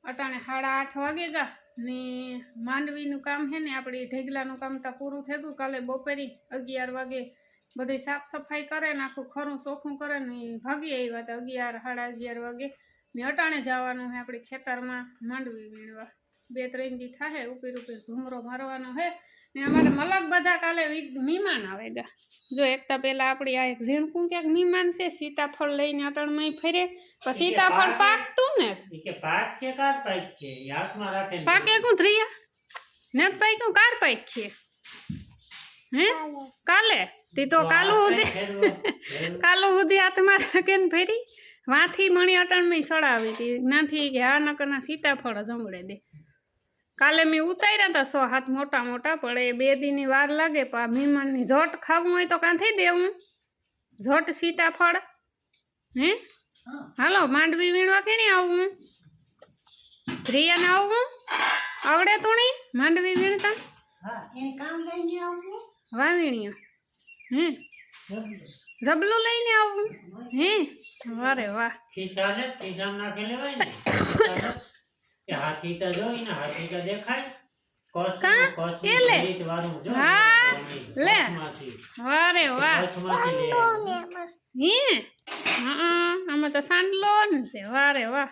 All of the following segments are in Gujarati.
अटाणे 8:30 वागे गा ने मांडवीनुं काम है ने आपणी ढेगलानुं काम तो पूरुं थई गयुं। काले बपोरे 11 वागे बधी साफ सफाई करे ने आखुं खरुं सोखुं करे ने भागी आव्या तो 11 11:30 वागे ने अटाणे जवानुं है आपणे खेतरमां मांडवी वीणवा। 2-3 दी थाहे उपीर धूमरो मारवानो है ने अमारे मलक बधा काले मीमान आवेगा। जो एकता पेला आपणी आ एक झीणकું ક્યાંક મીમાન છે સીતાફળ લઈને અટણમાં ફરે પણ સીતાફળ પાકતું ને કે પાક કે કાર પાક છે હાથમાં રાખે પાકે કોણ થ્રિયા નેત પાક્યું કાર પાક છે હે કાલે તી તો કાલું સુધી હાથમાં રાખીને ફરી વાથી મણી અટણમાં સડાવી હતી નાથી કે હા નકરના સીતાફળ જમડે દે। काले मैं उतार्या था 100 हाथ मोटा मोटा पड़े 2 दी नी वार लागे पा मेहमान नी झट खावू होय तो कां थई देवू झट सीताफळ हे हालो मांडवी वीणवा केणी आवू प्रिया ने आवू आवड़े तोणी मांडवी वीणता हां एने काम लईने आवू वावीणिया हे जबलो लईने आवू हे वारे वाह खिसाने खिसाम नाखे लेवाय ने हाथी तो जो इन हाथी का देखाय कोस ले वारू जो हां ले वारे वाह ये हां हम तो सांडलो न से वारे वाह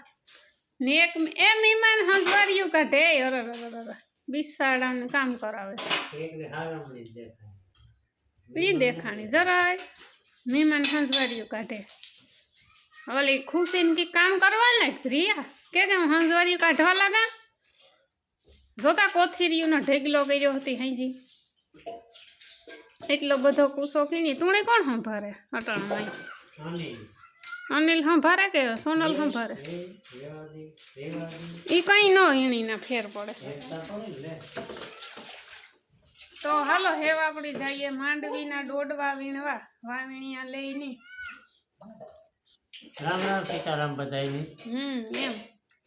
ने एक ए मेहमान हंसवारियो काढे अरे अरे बिसाड़ा ने काम करावे एक ने हारमणी देखाय ई देखाणी जराय मेहमान हंसवारियो काढे ओली खुशी की काम करवा ने रिया के हंसवारियो काढवा लगा जोता कोथीरियोनो ढेगलो कर्यो हती हाईजी એટલો બધો કૂસો કીણી તુણે કોણ સંભારે અટાણમાં અનિલ સંભારે કે સોનલ સંભારે ઈ કઈ નો ઈણીના ફેર પડે તો હાલો હેવ આપણી જઈએ માંડવીના ડોડવા વીણવા વાવીણિયા લઈને राम राम सीताराम बधाई एम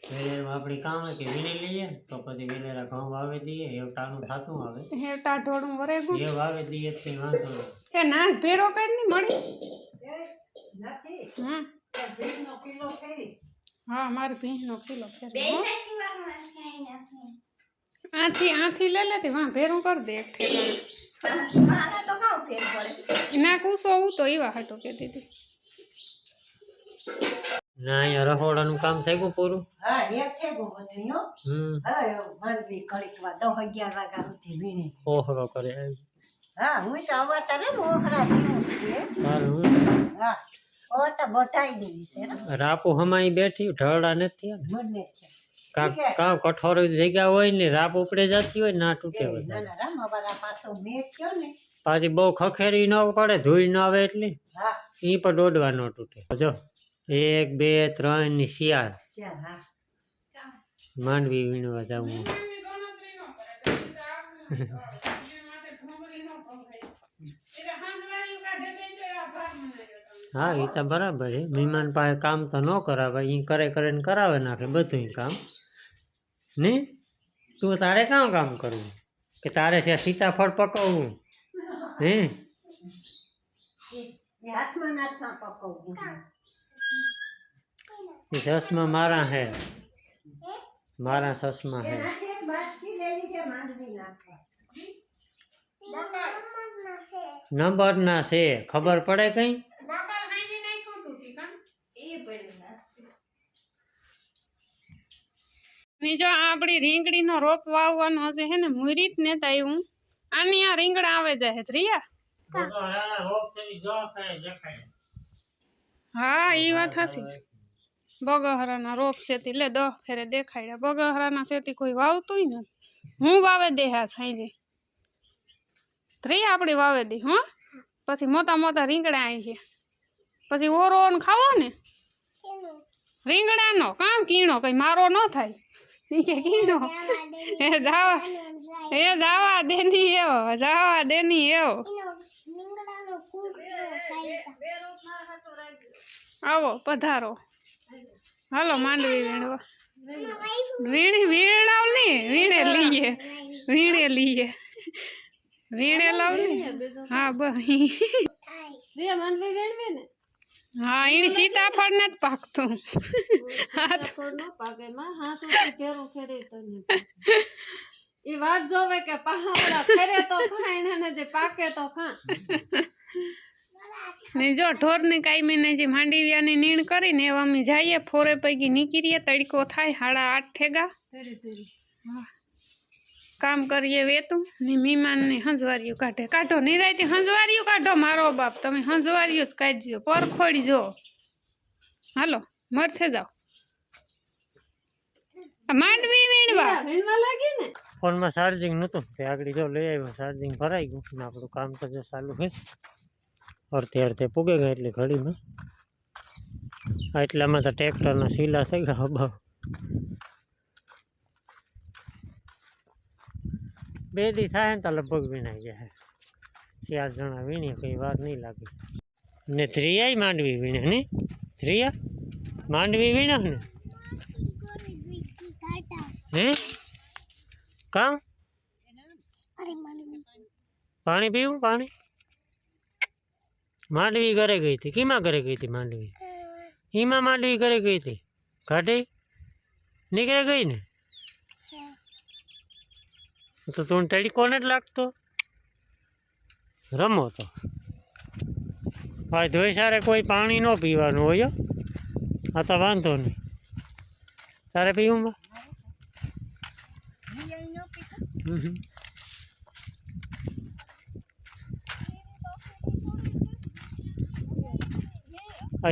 वेले आपणी काम है कि वीणे लीए तो पछी वेलेरा घઉં વાવી દઈએ હેવટાનું થાતું આવે હેવટા ઢોળું વરેગું એ વાવી દઈએ તે વાંધો કે નાસ ભેરો કરીને મળી નથી હા તે ભીનો કિલો ફેરી હા મારી ભીનો કિલો ફેર બે ફેક્ટરી વાળો ખાઈ આથી આથી લે લેતી વાં ભેરું કર દે એક ઠેકાણે મારા તો કાવ ફેર પડે ના કૂસો હું તો એવા હાટો કહેતી હતી ના અહીંયા રહોડાનું કામ થઈ ગયું પૂરું હા એક છે ગો બધું હા માનવી કળીકવા 10-11 વાગ્યા સુધી વીણે ઓહરો કરે હા હું તો આવતા ને ઓખરા દીવું છે સારું હા ઓ તો બધાઈ દેવી છે રાપુ હમાઈ બેઠી ઢળડા નથી મને છે કાં કઠોરો જગ્યા હોય ને રાપ ઉપડે જતી હોય ના તૂટે ના ના રામ અમારા પાછો મેં થયો ને પાછી બહુ ખખેરી ન પડે ધોઈ ન આવે એટલે હા ઈ પણ દોડવા ન તૂટે જો 1 2 3 ની શિયાળ હા માંડવી વીણવા જાવું હા એ તો બરાબર છે મહેમાન પાસે કામ તો ન કરાવે એ કરે કરે ને કરાવે નાખે બધું કામ ને તું તારે કામ કરવું કે તારે છે સીતાફળ પકવવું હે હાથમાં નાથમાં પકવવું चश्मा मारा है मारा चश्मा है नंबर ना से खबर पड़े कहीं जो आपड़ी રીંગણી નો રોપ વાવવાનો હશે હે ને મુરીત ને તાયું આની આ રીંગણા આવે જાય રીયા હા ઈ વાત હાસી बगहराना रोप सेती ले 10 फेरे देखाड्या बगहराना सेती कोई वावतुंय न हूँ वावे दे हा साईजे त्रे आपणी वावे दी हां पछी मोटा मोटा રીંગણા आई छे पछी ओरो न खावो ने રીંગણાનો કામ કીણો कई मारो न थाय ई के कીણો ए जावा देनी एवो जावा देनी एवो રીંગણાનો કૂસ आवो पधारो हालो मांडवी वीणवा वीणावली वीणे लीए लावली हाँ बही रे मांडवी वीणवे ने હા એની સીતાફળ નથી પાકતું સીતાફળ ન પાકે માં હાસુ ફેરું ફેરે તો નહીં પાકે. ઈ વાત જોવે કે પાહડા ફેરે તો ખાય ને જે પાકે તો ખા. ને જો ઢોરની કાયમીને જે માંડવીયાની નીણ કરીને એવા અમે જઈએ ફોરે પૈકી નીકળીએ તડકો થાય 8:30 થેગા ફેરી ફેરી કામ કરીએ વેતું ને મહેમાનને હંજવારિયું કાઢો નિરાયથી હંજવારિયું કાઢો મારો બાપ તમે હંજવારિયું જ કાઢજો પર ખોડજો હાલો મરથે જાઓ આ માંડવી વીણવા વીણવા લાગી ને ફોનમાં ચાર્જિંગ નહોતું તે આગળ જો લઈ આવ્યો ચાર્જિંગ ભરાઈ ગયું ને આપણું કામ તો જો ચાલુ છે અડધે પૂગે ગયા એટલે ઘડીમાં એટલામાં તો ટ્રેક્ટરના સીલા થઈ ગયા હબાવ 2 દી થાય ને તો લગભગ વીણાઈ જાય 4 જણા વીણીએ કંઈ વાર નહીં લાગે ને ધ્રિયાય માંડવી વીણે ને ધ્રિયા માંડવી વીણા ને હે કામ પાણી પીવું પાણી માંડવી ઘરે ગઈ હતી કીમાં ઘરે ગઈ હતી માંડવી ઈમાં માંડવી ઘરે ગઈ હતી ઘાટી નીકળે ગઈ ને તો તું તડકો ને જ લાગતો રમો તો ભાઈ ધોઈ સારે કોઈ પાણી ન પીવાનું હોય આ તો વાંધો નહીં તારે પીવું બા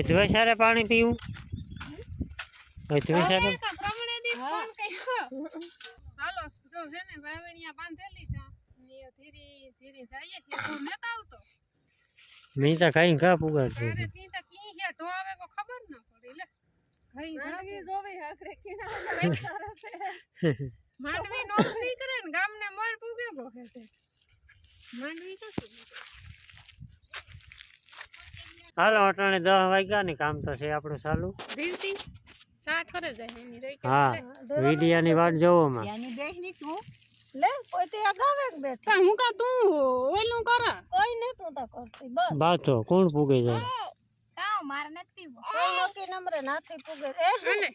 ધોઈ સારે પાણી પીવું ધોઈ સારે હાલો જો છે ને વાવણીયા બાંધેલી છે ને ધીરે ધીરે જઈએ કે તો નતા આવતો મેં તો કઈ ઘા પુગાડ અરે તી તો કી હે ઢો આવે કો ખબર ન પડી લે કઈ માંડવી જોવી આખરે કિનારે છે માંડવી નોકરી કરે ને ગામને મોર પૂગે ગો હે તે માંડવી કશું હાલો અટાણે 10 વાગ્યા ને કામ તો છે આપણું ચાલુ જીવતી સા ખરે જાય એની રહી હા વિડિયાની વાટ જોવો માં યાની બેહની તું લે કોઈ તે અગાવે બેઠી પણ હું કા તું ઓલું કર કોઈ ને તું તો કરતી બસ બાતો કોણ પૂગે જાય કામ માર નથી પીવો કોઈ નોકી નંબરે નાથી પૂગે એ હાલે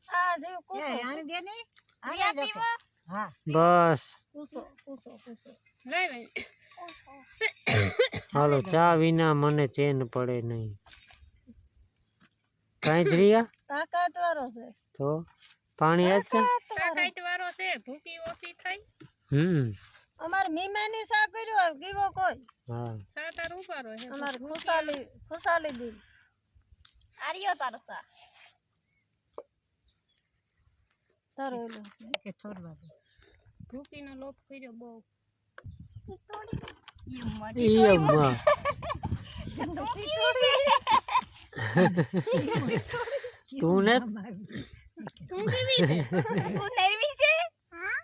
આ જીવ કુસો આની દે ને રિયા પીવો હા બસ કુસો લઈ લઈ હાલો ચા વિના મને ચેન પડે નહીં કાંઈ ધ્રિયા તાકાત વાળો છે તો પાણી આજ છે તાકાત વાળો છે ભૂકી ઓછી થાય અમાર મીમાની સા કર્યો કીવો કોઈ હા સા તાર ઉપારો હે અમાર ખુશાલી દી આર્યો તારો સા તારો એલો કે છોડવા દે ભૂકીનો લોપ કર્યો બહુ ઈ અમ્મા તું ને તું કેવી છે તું નર્વી છે હા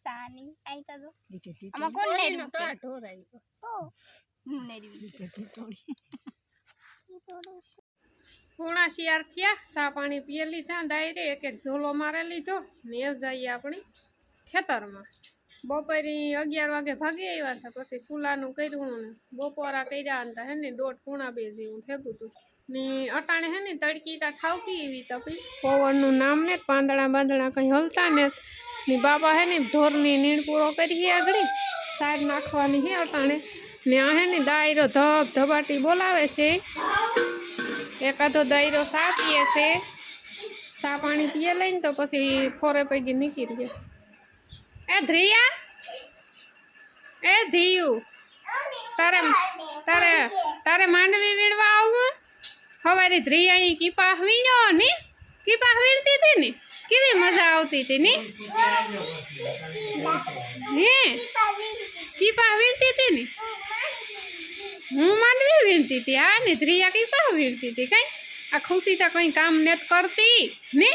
સાની આઈ તા જો આમાં કોણ નર્વી તો છે આ ઢોરાઈ ગયો તો હું નર્વી છે પૂણા શિયાર થયા ચા પાણી પીએ લીધા ડાયરે એક ઝોલો મારે લીધો ને એ જઈએ આપણી ખેતરમાં બપોરે 11 વાગે ભાગી આવ્યા હતા પછી સુલાનું કર્યું ને બપોરા કર્યા હતા હે ને 1:30 જેવું થેગું હતું ને અટાણે હે ને તડકી તા ઠાવકી એવી તપી પવનનું નામ ને પાંદડા બાંદડા કંઈ હલતા ને બાબા હે ને ઢોરની નીણ પૂરો કરી આગળ સાર નાખવાની હે અટાણે ને આ હે ને દાયરો ધબ ધબાટી બોલાવે છે એકાદો દાયરો સા પીએ છે સા પાણી પીએ લઈને તો પછી ફોરે પૈકી નીકળીએ એ ધ્રિયા એ ધીયુ તારે તારે તારે માંડવી વીણવા આવું હવારી ધ્રિયા અહીં કીપા વીણ્યો ને કીપા વીણતી હતી ને કેવી મજા આવતી હતી ને હે કીપા વીણતી હતી ને હું માંડવી વીણતી હતી આ ને ધ્રિયા કીપા વીણતી હતી કઈ આ ખુશી તો કઈ કામ નથી કરતી ને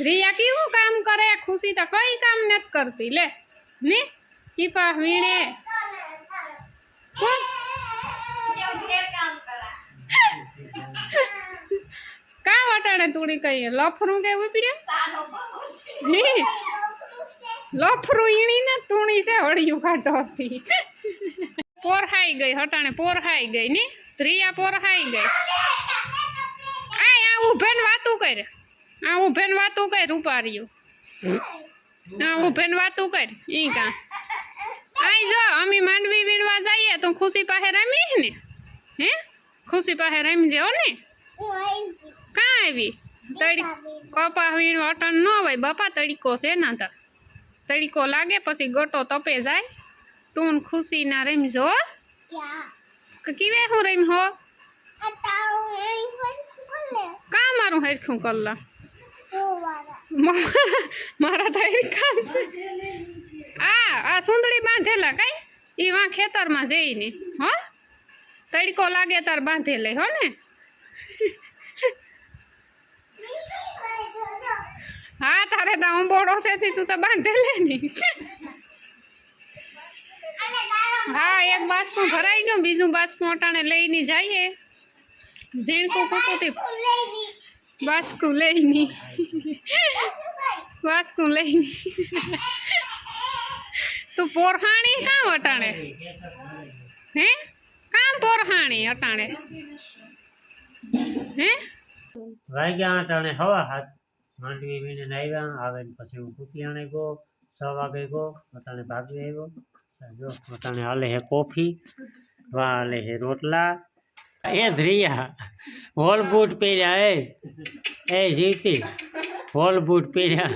રિયા કેવું કામ કરે ખુશી તો કઈ કામ નથી કરતી લે ને કીપા વીણે કોણ જો ઘેર કામ કરા કા વટાણે તુણી કઈ લફરું કે ઉપડ્યા સાનો બાબો લફરું ઈણી ને તુણી છે હળિયું કાઢો હતી પોરહાઈ ગઈ હટાણે પોરહાઈ ગઈ ને ત્રિયા પોરહાઈ ગઈ આ ઊભેન વાતું કર આ ઊભેન વાતું કર રૂપારીઓ આ ઊભેન વાતું કર ઈ કા આઈ જો અમે માંડવી વીણવા જઈએ તો ખુશી પાસે રમીશ ને હે ખુશી પાસે રમજે હો ને કાં આવી કપા વીણવા અટણ ન હોય બાપા તડીકો છે ના તા તડીકો લાગે પછી ગટો તપે જાય તું ખુશી ના રમજો કીવે હું રમ હો કા મારું હરખું કરલા મારા તો આ સુંદડી બાંધેલા કઈ ઈ વાં ખેતરમાં જઈને હો તડકો લાગે તાર બાંધે લે હો ને હા તારે તો અંબોડો છે તું તો બાંધે લે ને હા એક બાસકું ભરાઈ ગયું બીજું બાસકું અટાણે લઈને જઈએ ઝીણકું કુકુતી બાસકું લઈને બાસકું લઈને તું પોરહાણી કામ અટાણે હે કામ પોરહાણી અટાણે હે વાગ્યા અટાણે હવા હાથ માંડવી વીણીને આવ્યા આવે ને પછી હું કુતિયાણે ગયો 6 વાગે ગયો અટાણે ભાગી આવ્યો જો અટાણે હાલે હે કોફી વા હાલે હે રોટલા એ ધ્રિયા હોલ બૂટ પહેર્યા એ જીવતી હોલ બૂટ પહેર્યા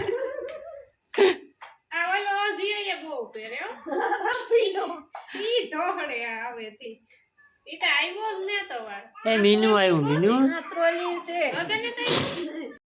આ ઓલો જીએ બહુ પહેર્યો ઈ ઢોહળે આવે થી ઈ તો આવ્યો જ ને તો વાર એ મીનુ આવ્યું મીનુ ટ્રોલી છે અજને તઈ